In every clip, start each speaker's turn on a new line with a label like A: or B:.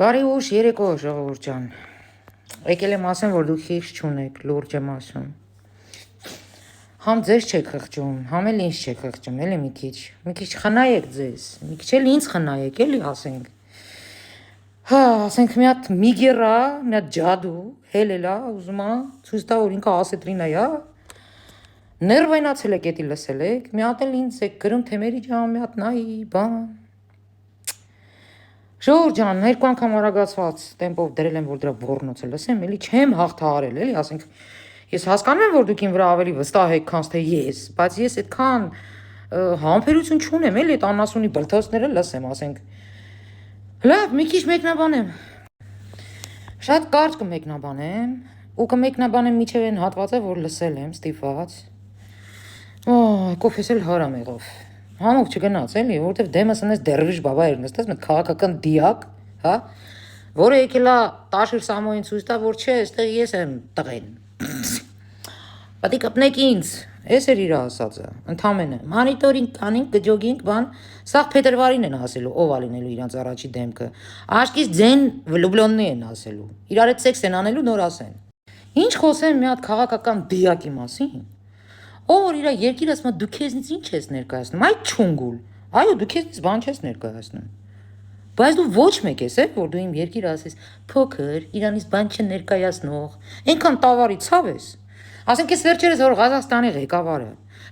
A: Բարի ուշ երեկո ժողովուրդ ջան։ Եկել եմ ասեմ, որ դուք խիղճ չունեք, լուրջ եմ ասում։ Համ ձեզ չեք խղճում, համ էլ ինձ չեք խղճում, էլի մի քիչ խնայեք ձեզ, մի քիչ էլ ինձ խնայեք, էլի ասենք։ Հա, ասենք մի հատ միգերա, մի հատ ջադու, հելելա, ուզում ա, ցույց տա, որ ինքը ասետրին է, ներվայնացել եք, էդի լսել եք, մի հատ էլ ինձ եք գրում, թե մերի ջան, մի հատ նայի, բան։ Ժողովուրդ ջան, երկու անգամ արագացված տեմպով դրել եմ, որ դրա ոռնոցը լսեմ, էլի չեմ հաղթահարել, էլի, ասենք, ես հասկանում եմ, որ դուք իմ վրա ավելի վստահ եք, քան թե ես, բայց ես այդքան համբերություն չունեմ, էլի, այդ անասունի բլթոցները լսեմ, ասենք, լավ, մի քիչ մեկնաբանեմ, շատ կարճ կմեկնաբանեմ, ու կմեկնաբանեմ միջև այն հատվածը, որ լսել եմ, ստիպված, կոֆես էլ հարամ եղով, համով չգնաց, էլի, որովհետև դեմս ընես դերվիշ բաբա էր նստած, մեկ քաղաքական դիակ, հա, որը եկել է Տաշիր Սամոյին ցույց տա, որ չէ, այստեղ ես եմ տղեն։ Պատի կպնեք ինձ, էս էր իր ասածը, ընդամենը, monitoring կանենք, կջոգինք, բան, սաղ փետրվարին են ասելու, ով ա լինելու իրանց առաջի դեմքը, աշկից ձեն վլուբլոննի են ասելու, իրար հետ սեքս են անելու, նոր ասեն։ Ինչ խոսեմ մի հատ քաղաքական դիակի մասին, ով որ իր երկիրը ասում դու քեզնից ինչ ես ներկայացնում, այ չունգուլ, այո դու քեզնից բան չես ներկայացնում, բայց դու ոչ մեկ ես, որ դու իմ երկիրը ասես փոքր, իրանից բան չներկայացնող, այնքան տավարի ցավ ես, ասենք ես վերջերս որ Ղազախստանի ղեկավարը,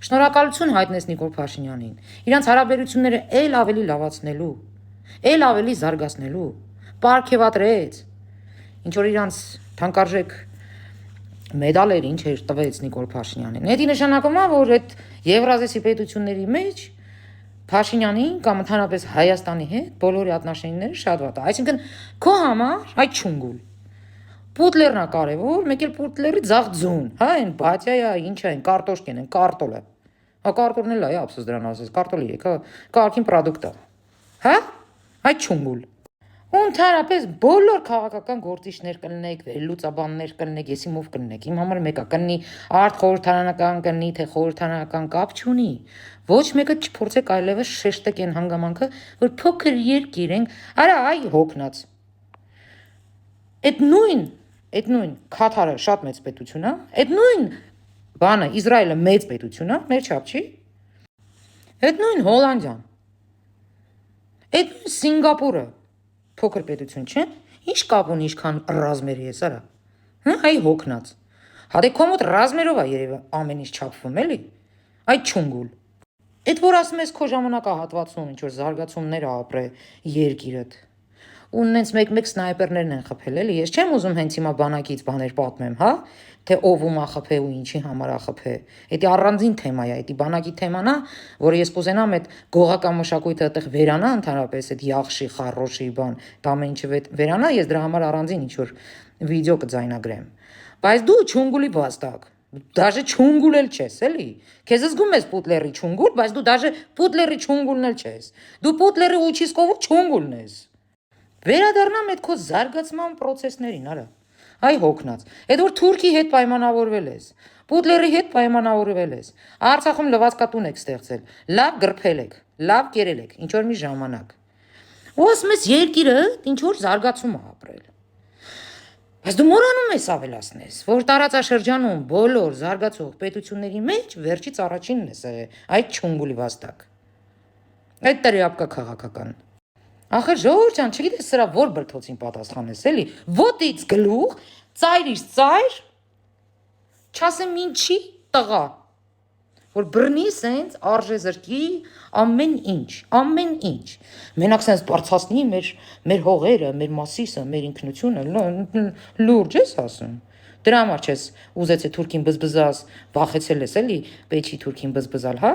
A: շնորհակալություն հայտնես Նիկոլ Փաշինյանին, իրանց հարաբերությունները էլ ավելի լավացնելու, էլ ավելի զարգացնելու, պարգևատրեց, ինչ որ իրանց թանկարժեք մեդալեր ինչ էր տվեց Նիկոլ Փաշինյանին։ Դա նշանակում է, որ այդ Եվրազիայի պետությունների մեջ Փաշինյանին կամ ընդհանրապես Հայաստանի հետ բոլորի отношенիները շատ վատ է։ Այսինքն քո համար այդ չունգուլ։ Պուտլերն է կարևոր, մեկ էլ պուտլերի ձախ ձուն, հա, այն բատյայա, ինչ է, այն կարտոշկեն, այն կարտոլը։ Հա կարտոլն էլ է, ափսոս դրան ասես, կարտոլի է, քաղաքին պրոդուկտ է։ Հա? Այդ չունգուլ։ Ու ընդհանրապես բոլոր քաղաքական գործիչներ կլինեք, վերլուծաբաններ կլինեք, եսի մով կլինեք, իմ համար մեկը կլինի արտխորհրդարանական կլինի, թե խորհրդարանական կապ չունի, ոչ մեկը չփորձեք այլևս շեշտեք այն հանգամանքը, որ փոքր երկիր ենք, արա այ հոգնած։ Այդ նույն Քաթարը շատ մեծ պետություն է, այդ նույն բանը Իսրայելը մեծ պետություն է, մեր չափ չի։ Այդ նույն Հոլանդիան, այդ նույն Սինգապուրը փոքր պետություն չէ, ինչ կապ ունի ինչքան ռազմերի ես, արա, այ հոգնած, հատե քո մոտ ռազմերով է երևի ամեն ինչ չափվում, էլի, այդ չունգուլ, այդ որ ասում ես քո ժամանակահատվածում ինչ որ զարգացումներ ապրե երկիրդ, ու նենց մեկ-մեկ սնայպերներն են խփել, էլի, ես չեմ ուզում հենց հիմա բանակից բաներ պատմեմ, հա, թե ով ում ա խփե ու ինչի համար ա խփե, դա առանձին թեմա է, դա բանակի թեման է, որը ես կուզենամ այդ գողական մշակույթը այդտեղ վերանա, ընդհանրապես այդ յախշի, խառոշի բան, դա ամեն ինչը վերանա, ես դրա համար առանձին ինչ որ վիդեո կձայնագրեմ, բայց դու չունգուլի վաստակ, դաժե չունգուլ էլ չես, էլի, քեզ զգում ես պուտլերի չունգուլ, բայց դու դաժե պուտլերի չունգուլն էլ չես, դու պուտլերի ուչիսկովու չունգուլն ես, վերադառնամ այդ քո զարգացման պրոցեսներին, արա, այ հոգնած, այդ որ Թուրքի հետ պայմանավորվել ես, Պուտլերի հետ պայմանավորվել ես, Արցախում լվացկատուն եք ստեղծել, լավ գրփել եք, լավ կերել եք, ինչ որ մի ժամանակ, ու ասում ես երկիրը ինչ որ զարգացում է ապրել, բայց դու մոռանում ես ավելացնես, որ տարածաշրջանում բոլոր զարգացող պետությունների մեջ վերջից առաջինն ես եղել, այդ չունգուլի վաստակ, այդ տրեապկա քաղաքական, ախր ժողովուրդ ջան, չգիտես սրա որ բրթոցին պատասխանես, էլի, ոտից գլուխ, ծայրից ծայր, չասեմ ինչի տղա, որ բռնի սենց արժե զրկի ամեն ինչ, մենակ սենց բարձրացնի մեր հողերը, մեր մասիսը, մեր ինքնությունը, լուրջ ես ասում, դրա համար չես ուզեցե թուրքին բզբզած, վախեցել ես էլի, պեչի թուրքին բզբզալ, հա,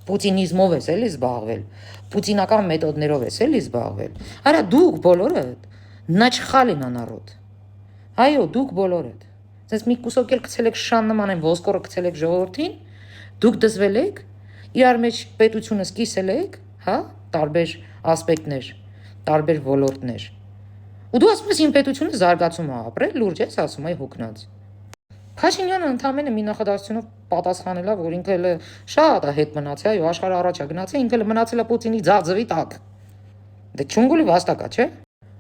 A: պուտինիզմով ես էլի զբաղվել, պուտինական մեթոդներով ես էլի զբաղվել, արա դուք բոլորդ, նաչխալին անարոտ, այո, դուք բոլորդ, սենց մի կուսոկ էլ կցել եք շան նման են ոսկորը կցել եք ժողորդին, դուք դզվել եք, իրար մեջ պետությունը սկիսել եք, հա, տարբեր ասպեկտներ, տարբեր ոլորտներ, ու դու ասում ես իմ պետությունը զարգացում է ապրել, լուրջ ես ասում, այ հոգնած, Փաշինյանը ընդամենը մի նախադասությունով պատասխանել է, որ ինքը էլ շատ է հետ մնացել, այո, աշխարհը առաջ է գնացել, ինքը էլ մնացել է Պուտինի ձախ ձվի տակ։ Դե չունգուլի վաստակա, չէ՞։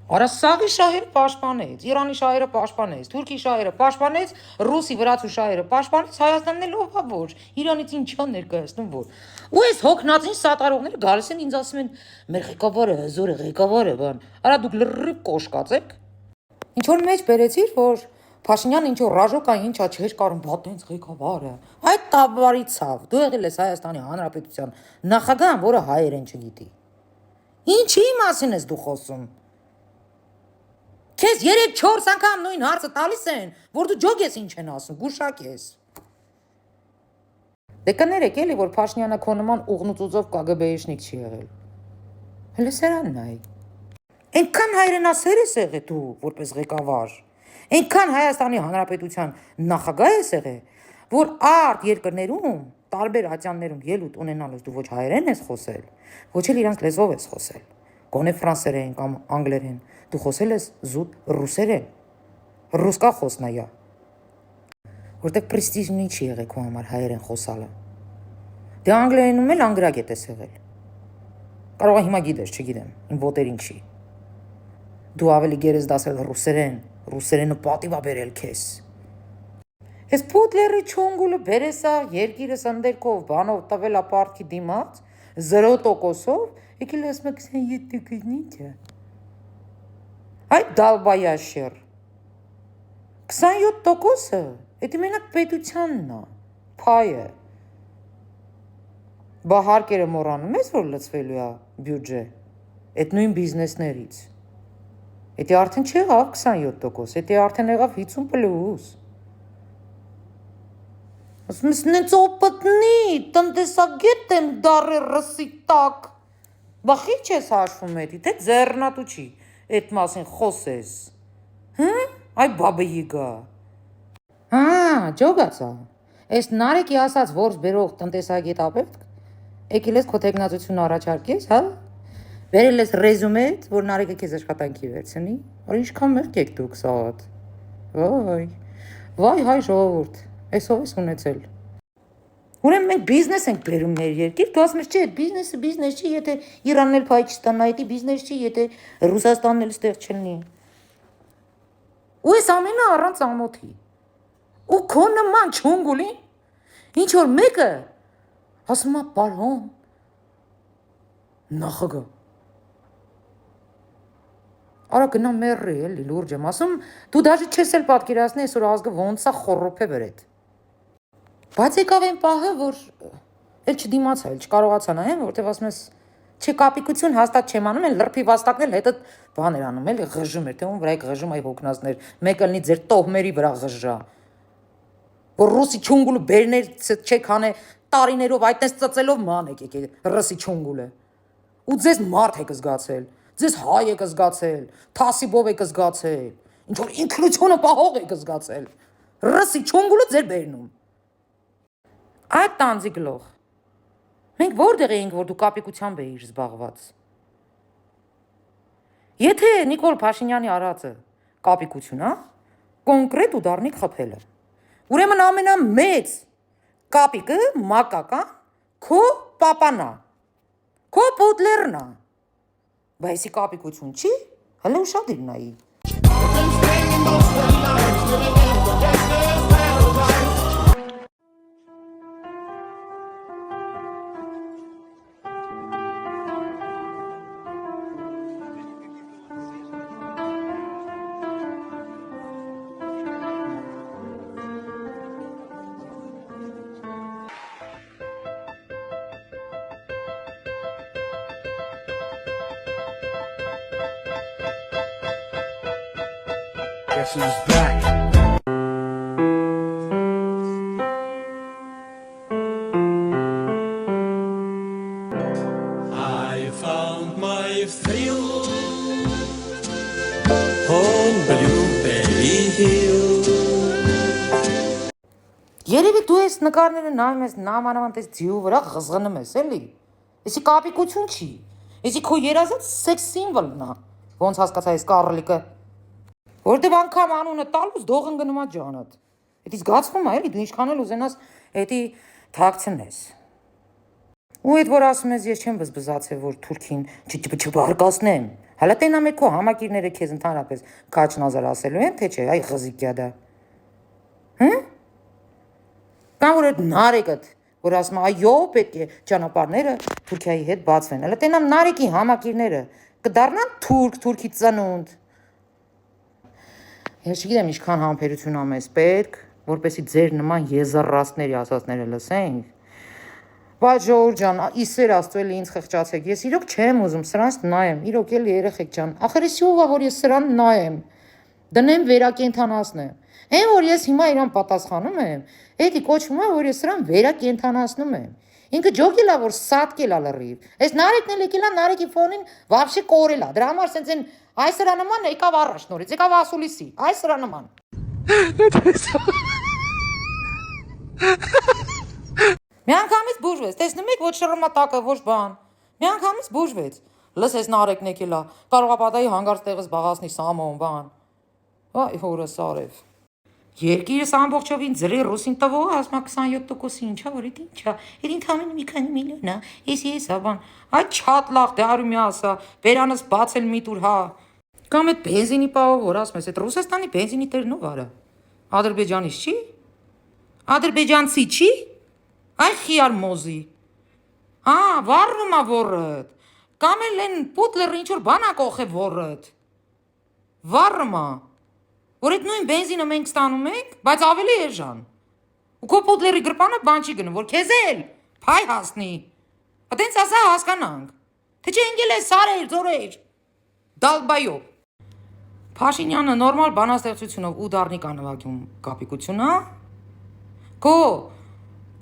A: Արա սաղի շահերը պաշտպանեց, Իրանի շահերը պաշտպանեց, Թուրքի շահերը պաշտպանեց, Ռուսի վրացու շահերը պաշտպանեց, Հայաստանն էլ ով է որ, Իրանից ինչ չան ներկայացնում որ։ Ու այս հոգնածին սատարողները գալիս են ինձ ասում են մեր ղեկավարը հզոր է, ղեկավարը բան։ Արա դուք լրիվ կոշկացեք։ Ինչ որ մեջ բերեցիր, որ Փաշինյանը ինչ որ ռաժոկա ինչա չէր կարում բա տենց ղեկավարը։ Այդ տաբարի ցավ, դու եղել ես Հայաստանի Հանրապետության նախագահ, որը հայերեն չգիտի։ Ինչի մասին ես դու խոսում։ Քեզ 3-4 անգամ նույն հարցը տալիս են, որ դու ջոգ ես ինչ են ասում, գուշակ ես։ Դե կներեք էլի, որ Փաշինյանը քո նման ուղնուծուծով KGB-իշնիկ չի եղել։ Հələ սրանն այ։ Այնքան հայրենասեր ես եղել դու, որպես ղեկավար։ Այնքան Հայաստանի Հանրապետության նախագահ ես եղել, որ արդ երկրներում, տարբեր ատյաններում ելույթ ունենալուց դու ոչ հայերեն ես խոսել, ոչ էլ իրանց լեզվով ես խոսել։ Գոնե ֆրանսերեն կամ անգլերեն, դու խոսել ես զուտ ռուսերեն։ Ռուսկա խոսնայա։ Որտեղ պրեստիժնի չի եղել քո համար հայերեն խոսալը։ Դե անգլերենում էլ անգրագետ ես եղել։ Կարող է հիմա գիտես, չգիտեմ, իմ ոտերին չի։ Դու ավելի գերես դասել ռուսերենը պատիվա բերել քեզ։ Ես Պուտլերի չոնգուլը բերեսա երկիրը սնդերքով բանով տվել ապարտքի դիմաց 0%-ով, եկել ասում է 27%-ը։ Այդ դալբայաշեր 27%-ը, դա մենակ պետությանն է, փայը։ Բա հարկերը մոռանում ես, որ լցվելու է բյուջե, այդ նույն բիզնեսներից։ Դա արդեն չեղավ 27%, դա արդեն եղավ 50+։ Ասում ես նենց օպտնի, տնտեսագետ եմ դարի ռսի տակ։ Բա խիչ ես հաշվում էդի, թե ձեռնատու չի, այդ մասին խոսես։ Այ բաբեիգա։ Ջոգացա, այս նարեկի ասած որս բերող տնտեսագետ ապետք, եկել ես քո թեկնածություն առաջարկես, հա։ Վերել ես ռեզումեդ, որ նարեկը քեզ աշխատանքի վերցնի, որ ինչքան մեղք եք դուք սաղատ։ Վայ հայ ժողովուրդ, այսով ես ունեցել։ Ուրեմն մենք բիզնես ենք բերում մեր երկիր, դու ասում ես չէ, բիզնեսը բիզնես չի, եթե Իրանն էլ փայ չստանա, դա բիզնես չի, եթե Ռուսաստանն էլ ստեղ չլինի։ Ու այս ամենը առանց ամոթի։ Ու քո նման չունգուլին, ինչ որ մեկը ասում է պարոն նախագահ։ Արա գնա մեռի էլի լուրջ եմ ասում, դու դաժե չես էլ պատկերացնի այսօր ազգը ոնց է խոռոփե վրեդ։ Բայց եկավ այն պահը, որ էլ չդիմացա, էլ չկարողացա նայեմ, որտեվ ասում ես չէ կապիկություն հաստատ չեմ անում, էլ լրփի վաստակն էլ հետը բան էր անում, էլի ղժում էր, թե ում վրա եք ղժում այ հոգնածներ, մեկը լինի ձեր տոհմերի վրա ղժա։ Որ ռուսի չունգուլը բերներ չեք հանե տարիներով այդպես ծծելով ման եք եկել ռուսի չունգուլը։ Ու ձեզ մարդ եք զգացել, ձեզ հայ եք զգացել, թասիբով եք զգացել, ինչ որ ինքնությունը պահող եք զգացել։ Ռուսի չունգուլը ձեր բերնում։ Այդ տանձի գլող։ Մենք որտեղ էինք, որ դու կապիկությամբ էիր զբաղված։ Եթե Նիկոլ Փաշինյանի արածը կապիկություն, հա, կոնկրետ ու դառնի խփելը։ Ուրեմն ամենամեծ կապիկը մակական քո պապանա, քո Պուտլերնա։ Բայց ի կապիկություն չի, հələ ուշադիր նայի։
B: Guess who's back? I found my thrill on Blueberry Hill.
A: Երևի դու ես նկարները նայում ես նամանավանդ ես ձիու վրա ղզղնում ես, էլի։ Էսի կապիկություն չի։ Էսի քո երազած սեքս սիմվոլն է։ Ոնց հասկացա այս կառլիկը։ Որտեւ անգամ անունը տալուց դողն գնում է ջանդ։ Էդի զգացվում է, էլի դու ինչքան էլ ուզենաս էդի թաքցնես։ Ու այդ որ ասում ես ես չեմ բզբզացել որ թուրքին չբարկացնեմ, Հələ տենամ է քո համակիրները քեզ ընդհանրապես քաչնազար ասելու են, թե չէ, այ ղզիկյա դա։ Հմ? Կամ որ այդ նարեկդ, որ ասում է, այո, պետք է ճանապարհները Թուրքիայի հետ բացվեն։ Հələ տենամ նարեկի համակիրները կդառնան թուրքի ծնունդ։ Ես չգիտեմ ինչքան համբերություն ա մեզ պետք, որպեսզի ձեր նման եզառաստների ասածները լսենք։ Բայց Ժողովուրդ ջան, իսեր Աստծո էլի ինձ խղճացեք։ Ես իրոք չեմ ուզում սրանց նայեմ, իրոք էլի երեխեք ջան։ Ախր էս ով է, որ ես սրան նայեմ։ Դնեմ վերակենդանացնեմ։ Այն որ ես հիմա իրան պատասխանում եմ, էդի կոչվում է, որ ես սրան վերակենդանացնում եմ։ Ինքը ջոկել է, որ սատկել է լրիվ։ Այս նարեկն էլ եկել է նարեկի ֆոնին վաբշե կորել է։ Դրա համար սենց են այս սրա նման եկավ առաջ նորից, եկավ ասուլիսի, այս սրա նման։ Միանգամից բուժվեց, տեսնում եք ոչ շռմատակը, ոչ բան։ Միանգամից բուժվեց։ Լսես նարեկն եկել է, կարող է պատահի հանգարց տեղս բաղացնի Սամոն բան։ Այ հորս արև։ Երկիրս ամբողջովին ձրի ռուսին տվող ասма 27%-ի ինչա, որ իդ ինչա։ Իդ ինքամին մի քանի միլիոն է։ Ես բան։ Այ չաթլախ դարումի ասա, բերանս բացել մի տուր, հա։ Կամ այդ բենզինի պահով որ ասում ես, այդ Ռուսաստանի բենզինի տերն ով արա։ Ադրբեջանից չի։ Ադրբեջանցի չի։ Այ խիար մոզի։ Վառվում է որդ։ Կամ էլ են Պուտլերը ինչ որ բան ա կողե որդ։ Վառում է։ Որ այդ նույն բենզինը մենք ստանում ենք, բայց ավելի էժան։ Ու քո Պուտլերի գրպանը բան չի գնում, որ քեզ էլ փայ հասնի։ Այդտենց ասա հասկանանք։ Թե չէ ինգել է սարեր, ձորեր։ Դալբայով։ Փաշինյանը նորմալ բանաստեղծությունով ու դառնիկ անվագում կապիկություն, հա։ Քո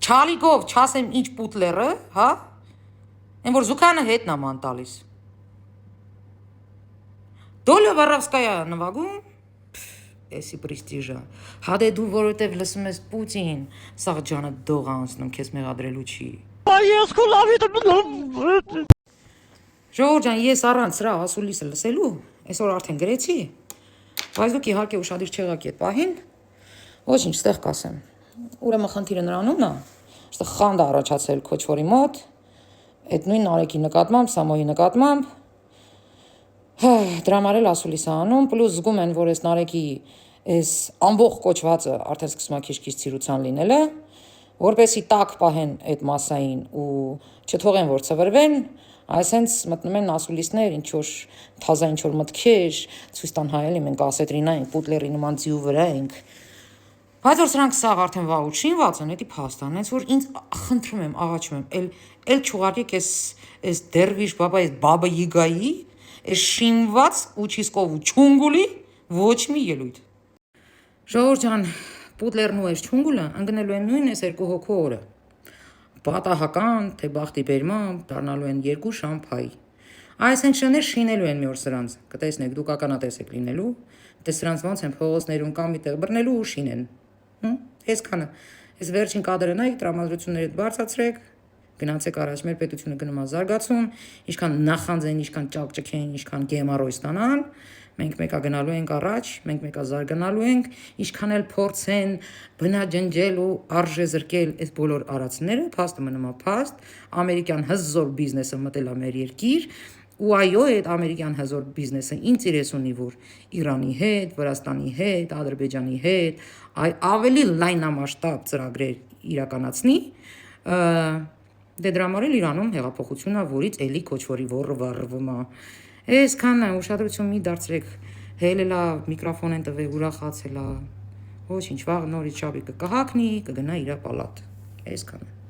A: Չալիկով չասեմ ինչ Պուտլերը, հա։ Այն որ Զուքանը հետն է ման տալիս։ Դոլյա Վարավսկայա նվագում, էսի պրեստիժա։ Հադե դու որովհետև լսում ես Պուտին, սաղ ջանը դող անցնում, քեզ մեղադրելու չի։ Ժողովուրդ ջան, ես առանց սրա ասուլիսը լսելու, այսօր արդեն գրեցի, բայց դուք իհարկե ուշադիր չեղաք այդ պահին, ոչինչ ստեղ կասեմ։ Ուրեմն խնդիրը նրանումն է, այստեղ խանդ է առաջացել քոչվորի մոտ, այդ նույն Նարեկի նկատմամբ, Սամոյի նկատմամբ, դրա համար էլ ասուլիս է անում, պլյուս զգում են, որ այս Նարեկի այս ամբողջ կոչվածը արդեն սկսում է քիչ-քիչ ցիրուցան լինելը, որպեսի տակ պահեն այդ մասային ու չթողեն որ ծվրվեն, այսենց մտնում են ասուլիսներ, ինչ որ թազա ինչ որ մտքեր, ցույց տան հայելի մենք ասետրինա ենք, Պուտլերի նման ձիու վրա ենք։ Բայց որ սրանք սաղ արդեն վաղուց շինված են, էդի փաստան, հենց որ ինձ խնդրում եմ, աղաչում եմ, էլ չուղարկեք այս դերվիշ բաբա, այս բաբա Յիգայի, այս շինված ուչիսկով ու չունգուլի ոչ մի ելույթ։ Ժողովուրդ ջան, Պուտլերն ու այս չունգուլը ընկնելու են նույն այս երկու հոգու օրը։ Պատահական, թե բախտի բերմամբ դառնալու են երկու շամփայ։ Այս ընկշներ շինելու են մի օր սրանց, կտեսնեք, դուք ականատես եք լինելու, թե սրանց ոնց են փողոցներում կամ միտեղ բռնելու ու շինեն։ Այսքանը, այս վերջին կադրը նայեք, տրամադրություններդ բարձրացրեք, գնացեք առաջ, մեր պետությունը գնում է զարգացում, ինչքան նախանձեն, ինչքան ճակճկեն, ինչքան գեմարոյ ստանան, մենք մեկա գնալու ենք առաջ, մենք մեկա զարգանալու ենք, ինչքան էլ փորձեն բնաջնջել ու արժե զրկել այս բոլոր արածները, փաստը մնում է փաստ, ամերիկյան հզոր բիզնեսը մտել է մեր երկիր, ու այո, այդ ամերիկյան հզոր բիզնեսը ինտերես ունի, որ Իրանի հետ, Վրաստանի հետ, Ադրբեջանի հետ, ավելի լայնամասշտաբ ծրագրեր իրականացնի, դե դրա համար էլ Իրանում հեղափոխություն է, որից էլի քոչվորի ոռը վառվում է։ Այսքանն է, ուշադրություն մի դարձրեք, հելելա միկրոֆոն են տվել, ուրախացելա, ոչինչ, վաղ նորից շաբիկը կհակնի, կգնա իր պալատ, այսքանը։